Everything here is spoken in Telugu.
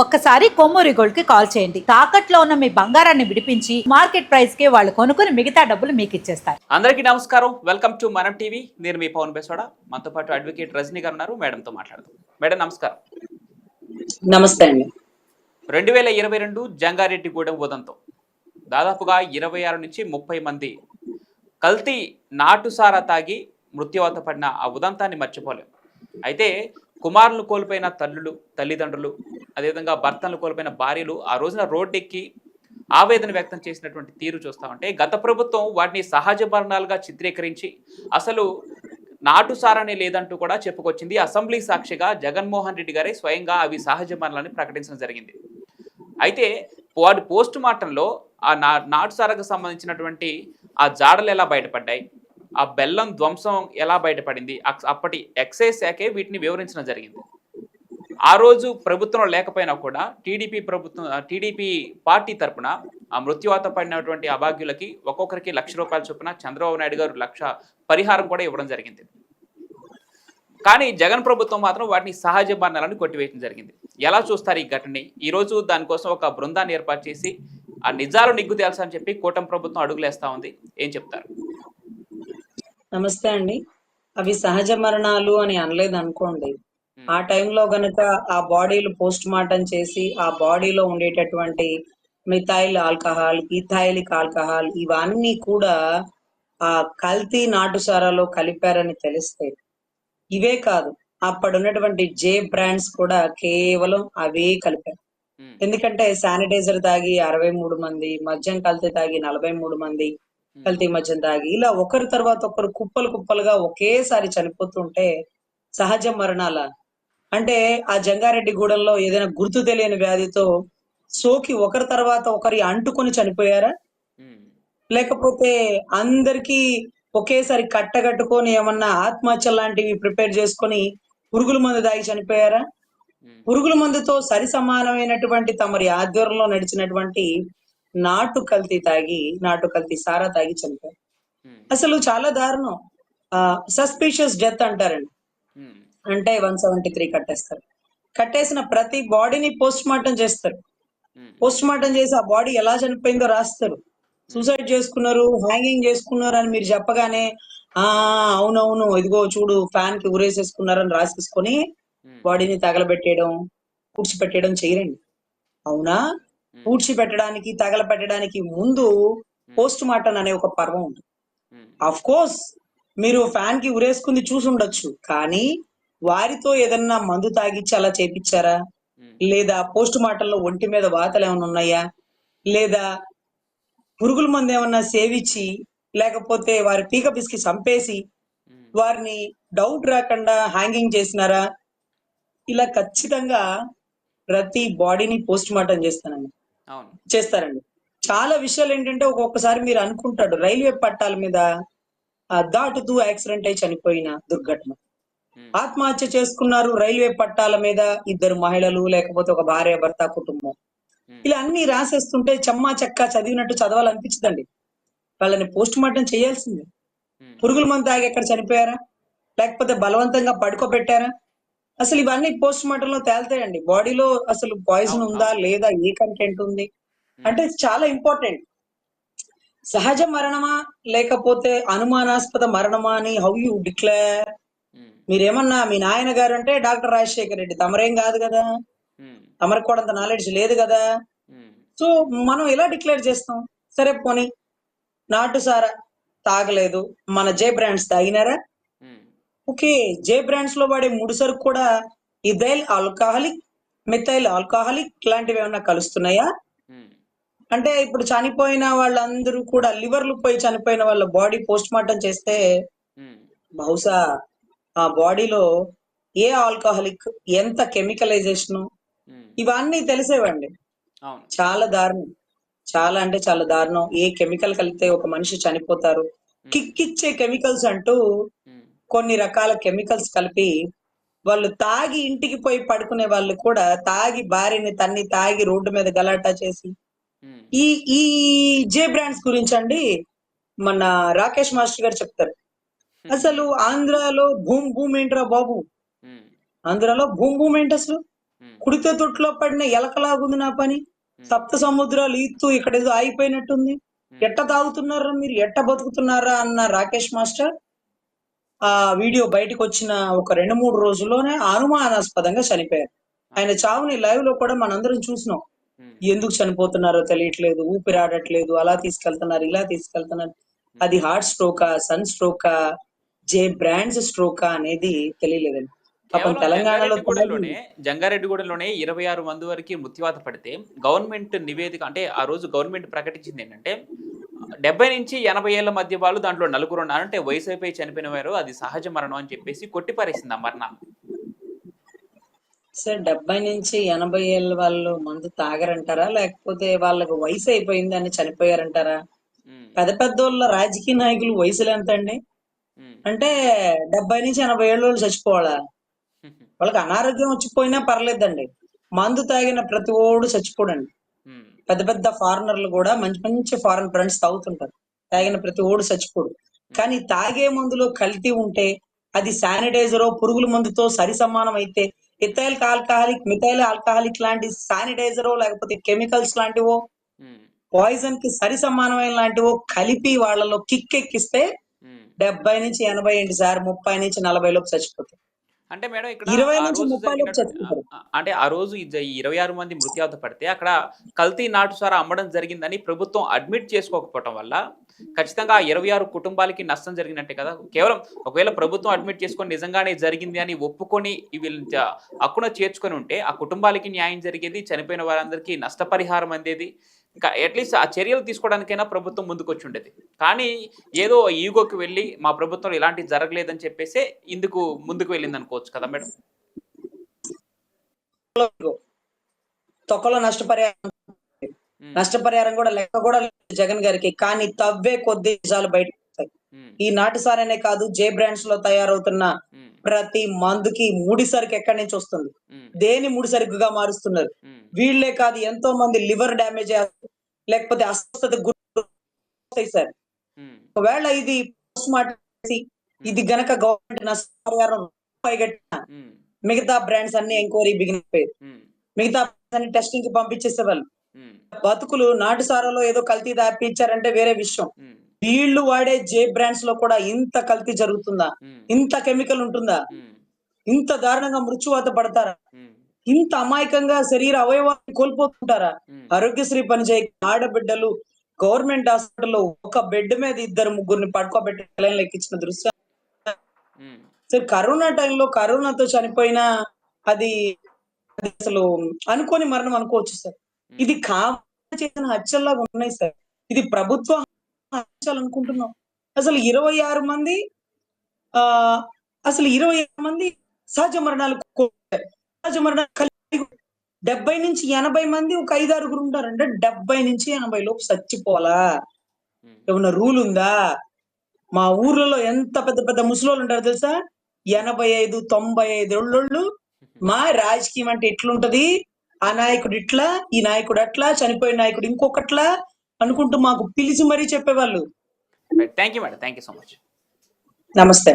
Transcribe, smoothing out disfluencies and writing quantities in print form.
ఒక్కసారి కొమ్మూరి గోల్డ్ కి కాల్ చేయండి. తాకట్లో ఉన్న మీ బంగారాన్ని విడిపించి మార్కెట్ ప్రైస్ కి వాళ్ళు కొనుక్కుని మిగతా డబ్బులు మీకు ఇచ్చేస్తారు. అందరికీ నమస్కారం. వెల్కమ్ టు మనం టీవీ. నేను మీ పవన్ బెసోడా. మనతో పాటు అడ్వకేట్ రజనీ గారు ఉన్నారు. మేడంతో మాట్లాడదాం. మేడం నమస్కారం. నమస్తే అండి. 2022 జంగారెడ్డిగూడెం ఉదంతం దాదాపుగా 26 నుంచి 30 మంది కల్తీ నాటుసారా తాగి మృత్యువాత పడిన ఆ ఉదంతాన్ని మర్చిపోలేం. అయితే కుమారులను కోల్పోయిన తల్లిదండ్రులు, అదేవిధంగా భర్తలను కోల్పోయిన భార్యలు ఆ రోజున రోడ్డెక్కి ఆవేదన వ్యక్తం చేసినటువంటి తీరు చూస్తామంటే, గత ప్రభుత్వం వాటిని సహజ మరణాలుగా చిత్రీకరించి అసలు నాటుసారానే లేదంటూ కూడా చెప్పుకొచ్చింది. అసెంబ్లీ సాక్షిగా జగన్మోహన్ రెడ్డి గారే స్వయంగా అవి సహజ మరణాలని ప్రకటించడం జరిగింది. అయితే వాటి పోస్ట్ మార్టంలో ఆ నాటుసారాకు సంబంధించినటువంటి ఆ జాడలు ఎలా బయటపడ్డాయి, ఆ బెల్లం ధ్వంసం ఎలా బయటపడింది, అప్పటి ఎక్సైజ్ శాఖే వీటిని వివరించడం జరిగింది. ఆ రోజు ప్రభుత్వం లేకపోయినా కూడా టీడీపీ పార్టీ తరఫున ఆ మృత్యువాత పడినటువంటి అభాగ్యులకి ఒక్కొక్కరికి ₹1,00,000 చొప్పున చంద్రబాబు నాయుడు గారు 1,00,000 పరిహారం కూడా ఇవ్వడం జరిగింది. కానీ జగన్ ప్రభుత్వం మాత్రం వాటిని సహజ మరణాలను కొట్టివేయడం జరిగింది. ఎలా చూస్తారు ఈ ఘటనని? ఈరోజు దానికోసం ఒక బృందాన్ని ఏర్పాటు చేసి ఆ నిజాలు నిగ్గు తేల్చాలని చెప్పి కూటమి ప్రభుత్వం అడుగులేస్తా ఉంది. ఏం చెప్తారు? నమస్తే అండి. అవి సహజ మరణాలు అని అనలేదు అనుకోండి. ఆ టైంలో గనక ఆ బాడీలు పోస్ట్ మార్టం చేసి ఆ బాడీలో ఉండేటటువంటి మిథైల్ ఆల్కహాల్, ఇథైలిక్ ఆల్కహాల్ ఇవన్నీ కూడా ఆ కల్తీ నాటుసారాలో కలిపారని తెలిస్తే, ఇవే కాదు అప్పుడున్నటువంటి జే బ్రాండ్స్ కూడా కేవలం అవే కలిపారు. ఎందుకంటే శానిటైజర్ తాగి 63 మంది, మద్యం కల్తీ తాగి 43 మంది, కల్తీ మద్యం తాగి ఇలా ఒకరి తర్వాత ఒకరు కుప్పలు కుప్పలుగా ఒకేసారి చనిపోతుంటే సహజ మరణాల అంటే ఆ జంగారెడ్డిగూడెంలో ఏదైనా గుర్తు తెలియని వ్యాధితో సోకి ఒకరి తర్వాత ఒకరి అంటుకొని చనిపోయారా? లేకపోతే అందరికీ ఒకేసారి కట్టగట్టుకొని ఏమన్నా ఆత్మహత్య లాంటివి ప్రిపేర్ చేసుకొని పురుగుల మందు తాగి చనిపోయారా? పురుగుల మందుతో సరి సమానమైనటువంటి తమరి ఆధ్వర్యంలో నడిచినటువంటి నాటు కల్తీ సారా తాగి చనిపోయారు. అసలు చాలా దారుణం. సస్పీషియస్ డెత్ అంటారండి. అంటే 173 కట్టేస్తారు. కట్టేసిన ప్రతి బాడీని పోస్ట్ మార్టం చేస్తారు. పోస్ట్ మార్టం చేసి ఆ బాడీ ఎలా చనిపోయిందో రాస్తారు. సూసైడ్ చేసుకున్నారు, హ్యాంగింగ్ చేసుకున్నారు అని మీరు చెప్పగానే అవునవును ఇదిగో చూడు ఫ్యాన్ కి ఉరేసేసుకున్నారని రాసేసుకొని బాడీని తగలబెట్టేయడం, పూడ్చిపెట్టేయడం చేయరండి. అవునా? పూడ్చిపెట్టడానికి, తగలపెట్టడానికి ముందు పోస్ట్ మార్టం అనే ఒక పర్వం ఉంది. ఆఫ్ కోర్స్ మీరు ఫ్యాన్ కి ఉరేసుకుంది చూసి ఉండొచ్చు, కానీ వారితో ఏదన్నా మందు తాగిచ్చి అలా చేపించారా? లేదా పోస్ట్ మార్టంలో ఒంటి మీద వాతలు ఏమైనా ఉన్నాయా? లేదా పురుగుల మందు ఏమన్నా సేవించి, లేకపోతే వారి పీక పిసికి చంపేసి వారిని డౌట్ రాకుండా హ్యాంగింగ్ చేసినారా? ఇలా ఖచ్చితంగా ప్రతి బాడీని పోస్ట్ మార్టం చేస్తారండి. చాలా విషయాలు ఏంటంటే ఒక్కొక్కసారి మీరు అనుకుంటాడు రైల్వే పట్టాల మీద దాటుతూ యాక్సిడెంట్ అయి చనిపోయిన దుర్ఘటన, ఆత్మహత్య చేసుకున్నారు రైల్వే పట్టాల మీద 2 మహిళలు, లేకపోతే ఒక భార్య భర్త కుటుంబం, ఇలా అన్ని రాసేస్తుంటే చెమ్మా చెక్క చదివినట్టు చదవాలనిపించదండి. వాళ్ళని పోస్ట్ మార్టం చేయాల్సిందే. పురుగుల మందు తాగి ఎక్కడ చనిపోయారా? లేకపోతే బలవంతంగా పడుకోబెట్టారా? అసలు ఇవన్నీ పోస్ట్ మార్టం లో తేల్తాయండి. బాడీలో అసలు పాయిజన్ ఉందా లేదా, ఏ కంటెంట్ ఉంది అంటే చాలా ఇంపార్టెంట్. సహజ మరణమా లేకపోతే అనుమానాస్పద మరణమా అని హౌ యూ డిక్లేర్? మీరేమన్నా మీ నాయన గారు అంటే డాక్టర్ రాజశేఖర్ రెడ్డి, తమరేం కాదు కదా, తమరికి కూడా అంత నాలెడ్జ్ లేదు కదా. సో మనం ఎలా డిక్లేర్ చేస్తాం? సరే పోనీ నాటుసారా తాగలేదు, మన జే బ్రాండ్స్ తాగినారా? ఓకే, జే బ్రాండ్స్ లో వాడే 3 సరుకు కూడా ఇథైల్ ఆల్కహాలిక్, మిథైల్ ఆల్కహాలిక్ ఇలాంటివి ఏమన్నా కలుస్తున్నాయా? అంటే ఇప్పుడు చనిపోయిన వాళ్ళందరూ కూడా లివర్లు పోయి చనిపోయిన వాళ్ళ బాడీ పోస్ట్ మార్టం చేస్తే బహుశా ఆ బాడీలో ఏ ఆల్కహాలిక్, ఎంత కెమికలైజేషన్, ఇవన్నీ తెలిసేవండి. చాలా దారుణం, చాలా అంటే చాలా దారుణం. ఏ కెమికల్ కలిపితే ఒక మనిషి చనిపోతారు, కిక్కిచ్చే కెమికల్స్ అంటూ కొన్ని రకాల కెమికల్స్ కలిపి వాళ్ళు తాగి ఇంటికి పోయి పడుకునే వాళ్ళు కూడా తాగి భార్యని తన్ని తాగి రోడ్డు మీద గలాటా చేసి ఈ ఈ జే బ్రాండ్స్ గురించి అండి మన రాకేష్ మాస్టర్ గారు చెప్తారు. అసలు ఆంధ్రాలో భూమ్ భూమ్ ఏంట్రా బాబు, ఆంధ్రాలో భూమ్ భూమ్ ఏంటి అసలు? కుడితే తొట్టులో పడిన ఎలకలాగుంది నా పని. సప్త సముద్రాలు ఈత్తు ఇక్కడ ఏదో ఆగిపోయినట్టుంది. ఎట్ట తాగుతున్నారా మీరు, ఎట్ట బతుకుతున్నారా అన్న రాకేష్ మాస్టర్ ఆ వీడియో బయటకు వచ్చిన ఒక 2-3 రోజుల్లోనే అనుమానాస్పదంగా చనిపోయారు. ఆయన చావుని లైవ్ లో కూడా మనందరం చూసినాం. ఎందుకు చనిపోతున్నారో తెలియట్లేదు, ఊపిరాడట్లేదు, అలా తీసుకెళ్తున్నారు, ఇలా తీసుకెళ్తున్నారు. అది హార్ట్ స్ట్రోకా, సన్ స్ట్రోకా, జే బ్రాండ్స్ స్ట్రోకా అనేది తెలియలేదండి. పాపం కేవలం తెలంగాణలో జంగారెడ్డిగూడెంలోనే 26 మంది వరకు మృత్యువాత పడితే గవర్నమెంట్ నివేదిక అంటే ఆ రోజు గవర్నమెంట్ ప్రకటించింది ఏంటంటే 70 నుంచి 80 ఏళ్ల మధ్య వాళ్ళు దాంట్లో నలుగురు ఉన్నారు, అంటే వయసు అయిపోయి చనిపోయిన వారు, అది సహజ మరణం అని చెప్పేసి కొట్టిపారేసింది ఆ మరణాన్ని. సార్ 70 నుంచి 80 ఏళ్ళ వాళ్ళు మందు తాగరంటారా, లేకపోతే వాళ్ళకి వయసు అయిపోయింది అని చనిపోయారంటారా? ఉమ్, పెద్ద పెద్దోళ్ళ రాజకీయ నాయకులు వయసులు ఎంత అండి? ఉమ్, అంటే 70 నుంచి 80 ఏళ్ళ వాళ్ళు చచ్చిపోవాలా? వాళ్ళకి అనారోగ్యం వచ్చిపోయినా పర్లేదండి, మందు తాగిన ప్రతి ఓడు చచ్చిపోడండి. ఉమ్, పెద్ద పెద్ద ఫారినర్లు కూడా మంచి మంచి ఫారెన్ ఫ్రెండ్స్ తాగుతుంటారు, తాగిన ప్రతి ఓడు చచ్చిపోడు. కానీ తాగే మందులో కల్తీ ఉంటే, అది శానిటైజరో పురుగుల మందుతో సరి సమానం అయితే, ఇథైల్ ఆల్కహాలిక్, మిథైల్ ఆల్కహాలిక్ లాంటి శానిటైజరో లేకపోతే కెమికల్స్ లాంటివో, ఉమ్, పాయిజన్ కి సరి సమానమైన లాంటివో కలిపి వాళ్ళలో కిక్ ఎక్కిస్తే ఉమ్. 70 నుంచి 80 ఏంటి సార్, 30 నుంచి 40 లోపు చచ్చిపోతారు. అంటే మేడం ఇక్కడ 20 ఆ నుంచి రోజు 30 లోపు జరిగినటువంటి చచ్చిపోతారు. అంటే ఆ రోజు ఈ 26 మంది మృత్యువాత పడితే అక్కడ కల్తీ నాటుసారా అమ్మడం జరిగిందని ప్రభుత్వం అడ్మిట్ చేసుకోకపోవటం వల్ల ఖచ్చితంగా ఆ 26 కుటుంబాలకి నష్టం జరిగినట్టే కదా. కేవలం ఒకవేళ ప్రభుత్వం అడ్మిట్ చేసుకొని నిజంగానే జరిగింది అని ఒప్పుకొని వీళ్ళని హక్కున చేర్చుకొని ఉంటే ఆ కుటుంబాలకి న్యాయం జరిగేది, చనిపోయిన వారందరికీ నష్టపరిహారం అందేది, ఇంకా అట్లీస్ట్ ఆ చర్యలు తీసుకోవడానికైనా ప్రభుత్వం ముందుకు వచ్చి ఉండేది. కానీ ఏదో ఈగోకి వెళ్ళి మా ప్రభుత్వం ఇలాంటివి జరగలేదని చెప్పేసి ఇందుకు ముందుకు వెళ్ళింది అనుకోవచ్చు కదా మేడం. తొక్కలో నష్టపరిహారం కూడా లెక్క కూడా లేదు జగన్ గారికి. కానీ తవ్వే కొద్ది నిజాలు బయట వస్తాయి. ఉమ్, ఈ నాటుసారనే కాదు, జే బ్రాండ్స్ లో తయారవుతున్న ఉమ్, ప్రతి మందుకి ముడి సరుకు ఎక్కడి నుంచి వస్తుంది, ఉమ్, దేని ముడి సరుకుగా మారుస్తున్నారు. ఉమ్, వీళ్లే కాదు, ఎంతో మంది లివర్ డ్యామేజ్ లేకపోతే అస్వస్థత గురవుతాయి సార్. ఉమ్, ఒకవేళ ఇది పోస్ట్ మార్టం చేసి ఇది గనక గవర్నమెంట్ నష్టపరిహారం పైగట్టిన ఉమ్, మిగతా బ్రాండ్స్ అన్ని ఎంక్వైరీ బిగిన్ అయిపోయేది. ఉమ్, మిగతా అన్ని టెస్టింగ్ కి పంపించేసేవాళ్ళు. ఉమ్, బతుకులు నాటుసారాలో ఏదో కల్తీ దాపించారంటే వేరే విషయం. ఉమ్, వీళ్ళు వాడే జే బ్రాండ్స్ లో కూడా ఇంత కల్తీ జరుగుతుందా, ఉమ్, ఇంత కెమికల్ ఉంటుందా, ఉమ్, ఇంత దారుణంగా మృత్యువాత పడతారా, ఉమ్, ఇంత అమాయకంగా శరీర అవయవాన్ని కోల్పోతుంటారా? ఉమ్, ఆరోగ్యశ్రీ పనిచేయ ఆడబిడ్డలు గవర్నమెంట్ హాస్పిటల్లో ఒక బెడ్ మీద 2-3 పడుకోబెట్టి లైన్ ఎక్కించిన దృశ్యం. ఉమ్, సరే, కరోనా టైంలో కరోనాతో చనిపోయిన అది అది అసలు అనుకోని మరణం అనుకోవచ్చు సార్. ఇది కావాలని చేసిన హత్యల్లాగా ఉన్నాయి సార్. ఇది ప్రభుత్వ హత్యలు అనుకుంటున్నాం. అసలు 26 మంది ఆ అసలు 26 మంది సహజ మరణాలు సహజ మరణాలు కలిగి 70 నుంచి 80 మంది ఒక 5-6 ఉంటారంటే 70 నుంచి 80 లోపు చచ్చిపోవాలా? ఉమ్. ఏమన్నా రూల్ ఉందా? మా ఊర్లలో ఎంత పెద్ద పెద్ద ముసలోళ్ళు ఉంటారు తెలుసా? 85-95 ఏళ్ళోళ్ళు. మా రాజకీయం అంటే ఎట్లుంటది, ఆ నాయకుడు ఇట్లా, ఈ నాయకుడు అట్లా, చనిపోయిన నాయకుడు ఇంకొకట్లా అనుకుంటూ మాకు పిలిచి మరీ చెప్పేవాళ్ళు. Right, thank you madam, thank you so much. నమస్తే.